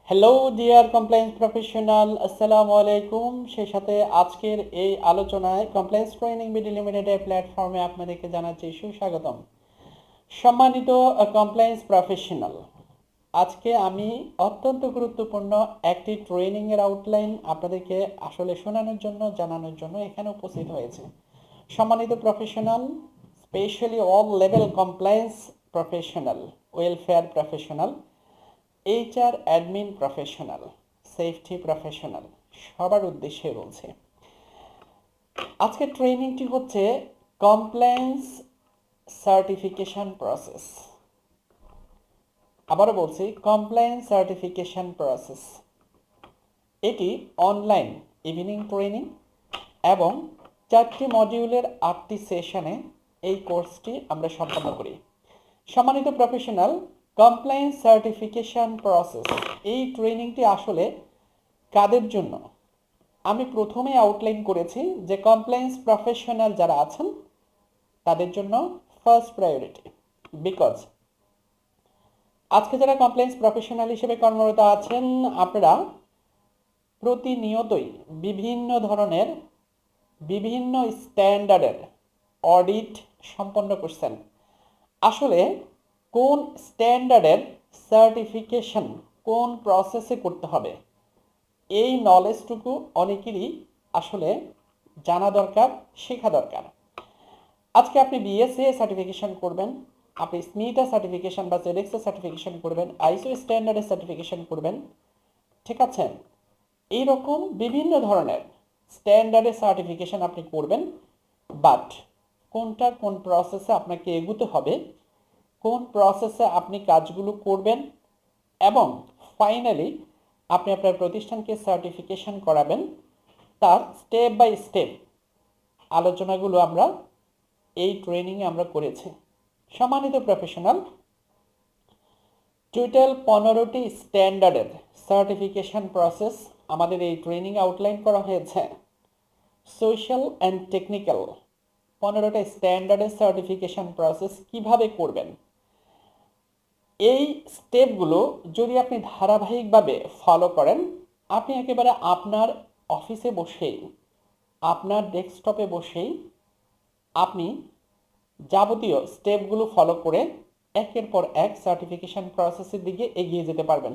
Hello dear compliance professional, আসসালামু আলাইকুম। সেই সাথে আজকের এই আলোচনায় কমপ্লায়েন্স ট্রেনিং বিডি লিমিটেডের প্ল্যাটফর্মে আপনাদেরকে জানাচ্ছি সুস্বাগতম। সম্মানিত কমপ্লায়েন্স প্রফেশনাল, আজকে আমি অত্যন্ত গুরুত্বপূর্ণ একটি ট্রেনিংয়ের আউটলাইন আপনাদেরকে আসলে শোনানোর জন্য, জানানোর জন্য এখানে উপস্থিত হয়েছে। সম্মানিত professional, specially all level compliance professional, welfare professional, HR admin professional, safety professional, সবার উদ্দেশ্যে বলছে আজকের ট্রেনিংটি হচ্ছে কমপ্লায়েন্স সার্টিফিকেশন প্রসেস। আবারও বলছি, কমপ্লায়েন্স সার্টিফিকেশন প্রসেস। এটি অনলাইন ইভিনিং ট্রেনিং এবং 4টি মডিউলের 8টি সেশনে এই কোর্সটি আমরা সম্পন্ন করি। সম্মানিত প্রফেশনাল, কমপ্লায়েন্স সার্টিফিকেশন প্রসেস, এই ট্রেনিংটি আসলে কাদের জন্য? আমি প্রথমে আউটলাইন করেছি যে কমপ্লায়েন্স প্রফেশনাল যারা আছেন তাদের জন্য ফার্স্ট প্রায়োরিটি। বিকজ আজকে যারা কমপ্লায়েন্স প্রফেশনাল হিসেবে কর্মরত আছেন, আপনারা প্রতিনিয়তই বিভিন্ন ধরনের বিভিন্ন স্ট্যান্ডার্ডের অডিট সম্পন্ন করছেন। আসলে কোন স্ট্যান্ডার্ডের সার্টিফিকেশন কোন প্রসেসে করতে হবে, এই নলেজটুকু অনেকেরই আসলে জানা দরকার, শেখা দরকার। আজকে আপনি বিএসএ সার্টিফিকেশন করবেন, আপনি স্মিটা সার্টিফিকেশন বা জেডেক্সএ সার্টিফিকেশন করবেন, আইসো স্ট্যান্ডার্ডের সার্টিফিকেশন করবেন, ঠিক আছে? এইরকম বিভিন্ন ধরনের স্ট্যান্ডার্ডের সার্টিফিকেশন আপনি করবেন, বাট কোনটা কোন প্রসেসে আপনাকে এগুতে হবে, কোন প্রসেসে আপনি কাজগুলো করবেন এবং ফাইনালি আপনি আপনার প্রতিষ্ঠানকে সার্টিফিকেশন করাবেন, তার স্টেপ বাই স্টেপ আলোচনাগুলো আমরা এই ট্রেনিংয়ে আমরা করেছি। সম্মানিত প্রফেশনাল, টোটাল 15টি স্ট্যান্ডার্ডের সার্টিফিকেশন প্রসেস আমাদের এই ট্রেনিং আউটলাইন করা হয়েছে। সোশ্যাল অ্যান্ড টেকনিক্যাল 15টা স্ট্যান্ডার্ডের সার্টিফিকেশন প্রসেস কিভাবে করবেন, এই স্টেপগুলো যদি আপনি ধারাবাহিকভাবে ফলো করেন, আপনি একেবারে আপনার অফিসে বসেই, আপনার ডেস্কটপে বসেই আপনি যাবতীয় স্টেপগুলো ফলো করে একের পর এক সার্টিফিকেশন প্রসেসের দিকে এগিয়ে যেতে পারবেন।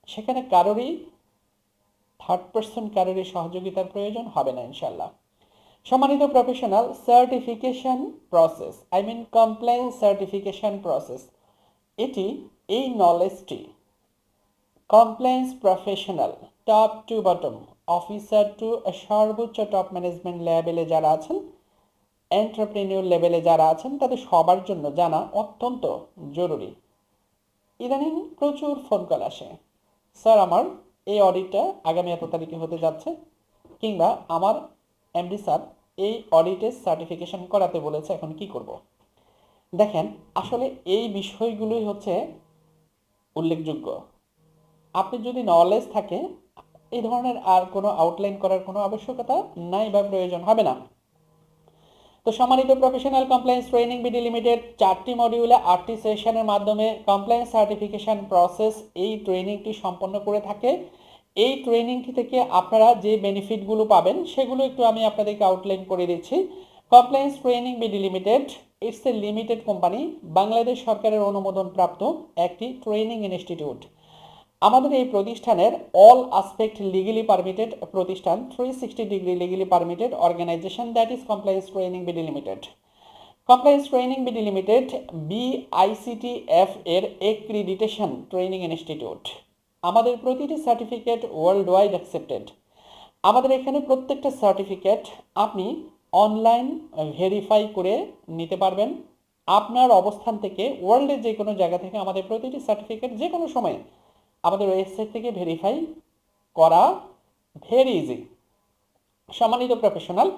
সেখানে কারোরই থার্ড পার্সন, কারোরই সহযোগিতার প্রয়োজন হবে না ইনশাল্লাহ। সম্মানিত professional, certification process, I mean compliance certification process, এটি এই নলেজটি compliance professional top to bottom, officer to সর্বোচ্চ টপ ম্যানেজমেন্ট লেভেলে যারা আছেন, এন্টারপ্রেনিউর লেভেলে যারা আছেন, তাদের সবার জন্য জানা অত্যন্ত জরুরি। ইদানিং প্রচুর ফোন কল আসে, স্যার আমার এই অডিটটা আগামী এত তারিখে হতে যাচ্ছে, কিংবা আমার এমডি স্যার এই অডিটের সার্টিফিকেশন করাতে বলেছে, এখন কি করব? দেখেন, আসলে এই বিষয়গুলোই হচ্ছে উল্লেখযোগ্য। আপনি যদি নলেজ থাকে, এই ধরনের আর কোনো আউটলাইন করার কোনো আবশ্যকতা নাই বা প্রয়োজন হবে না। তো সম্মানিত professional, compliance training BD limited 4টি মডিউলে 8টি সেশনের মাধ্যমে কমপ্লায়েন্স সার্টিফিকেশন প্রসেস এই ট্রেনিংটি সম্পন্ন করে থাকে। এই ট্রেনিংটি থেকে আপনারা যে বেনিফিটগুলো পাবেন সেগুলো একটু আমি আপনাদেরকে আউটলাইন করে দিচ্ছি। Compliance training BD limited it's a limited company, Bangladesh সরকারের অনুমোদন প্রাপ্ত একটি ট্রেনিং ইনস্টিটিউট। আমাদের এই প্রতিষ্ঠানের অল আসপেক্ট লিগেলি পারমিটেড প্রতিষ্ঠান, 360 degree legally permitted organisation, that is compliance training BD limited. Compliance training BD limited BICTF এর এক্রিডিটেশন ট্রেনিং ইনস্টিটিউট। আমাদের প্রতিটি সার্টিফিকেট ওয়ার্ল্ড ওয়াইড অ্যাকসেপ্টেড। আমাদের এখানে প্রত্যেকটা সার্টিফিকেট আপনি অনলাইন ভেরিফাই করে নিতে পারবেন। আপনার অবস্থান থেকে ওয়ার্ল্ডের যে কোনো জায়গা থেকে আমাদের প্রতিটি সার্টিফিকেট যে কোনো সময় আমাদের ওয়েবসাইট থেকে ভেরিফাই করা ভেরি ইজি। সম্মানিত প্রফেশনাল,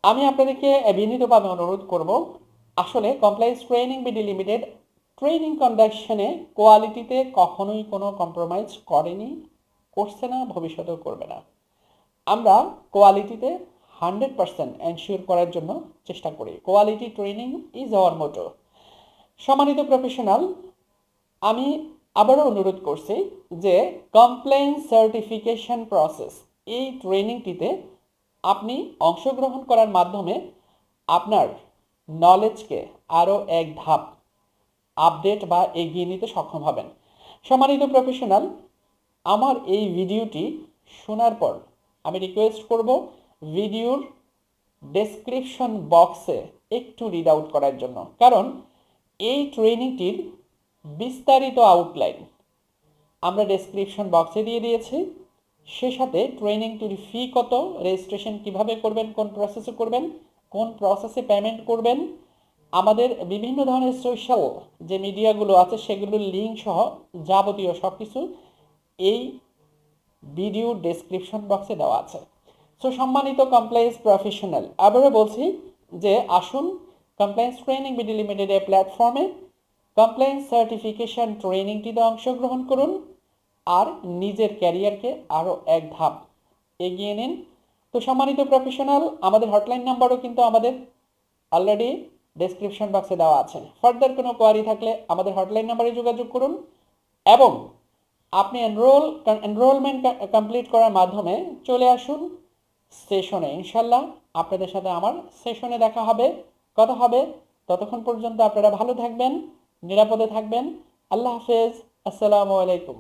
আমি আপনাদেরকে বিনীতভাবে অনুরোধ করব, আসলে compliance training BD limited training কন্ডাকশনে কোয়ালিটিতে কখনোই কোনো কম্প্রোমাইজ করেনি, করছে না, ভবিষ্যতেও করবে না। আমরা কোয়ালিটিতে 100% এনশিওর করার জন্য চেষ্টা করি। কোয়ালিটি ট্রেনিং ইজ আওয়ার মোটো। সম্মানিত প্রফেশনাল, আমি আবারও অনুরোধ করছি যে কমপ্লেইন সার্টিফিকেশন প্রসেস এই ট্রেনিংটিতে আপনি অংশগ্রহণ করার মাধ্যমে আপনার নলেজকে আরও এক ধাপ আপডেট বা এগিয়ে নিতে সক্ষম হবেন। সম্মানিত প্রফেশনাল, আমার এই ভিডিওটি শোনার পর আমি রিকোয়েস্ট করব ভিডিওর ডেসক্রিপশন বক্সে একটু রিড আউট করার জন্য, কারণ এই ট্রেনিংটির বিস্তারিত আউটলাইন আমরা ডেসক্রিপশন বক্সে দিয়ে দিয়েছি। সে সাথে ট্রেনিংটির ফি কত, রেজিস্ট্রেশন কিভাবে করবেন, কোন প্রসেসে করবেন, কোন প্রসেসে পেমেন্ট করবেন, আমাদের বিভিন্ন ধরনের সোশ্যাল যে মিডিয়াগুলো আছে সেগুলোর লিঙ্ক সহ যাবতীয় সব কিছু এই ভিডিও ডেসক্রিপশন বক্সে দেওয়া আছে। সো সম্মানিত কমপ্লায়েন্স প্রফেশনাল, আবারও বলছি যে আসুন কমপ্লায়েন্স ট্রেনিং বিডি লিমিটেড এর প্ল্যাটফর্মে কমপ্লায়েন্স সার্টিফিকেশন ট্রেনিংটিতে অংশগ্রহণ করুন আর নিজের ক্যারিয়ারকে আরও এক ধাপ এগিয়ে নিন। তো সম্মানিত প্রফেশনাল, আমাদের হটলাইন নাম্বারও কিন্তু আমাদের অলরেডি ডেসক্রিপশন বক্সে দেওয়া আছে। ফার্দার কোনো কোয়ারি থাকলে আমাদের হটলাইন নাম্বারে যোগাযোগ করুন এবং আপনি এনরোলমেন্ট কমপ্লিট করার মাধ্যমে চলে আসুন সেশনে। ইনশাল্লাহ আপনাদের সাথে আমার সেশনে দেখা হবে, কথা হবে। ততক্ষণ পর্যন্ত আপনারা ভালো থাকবেন, নিরাপদে থাকবেন। আল্লাহ হাফেজ, আসসালামু আলাইকুম।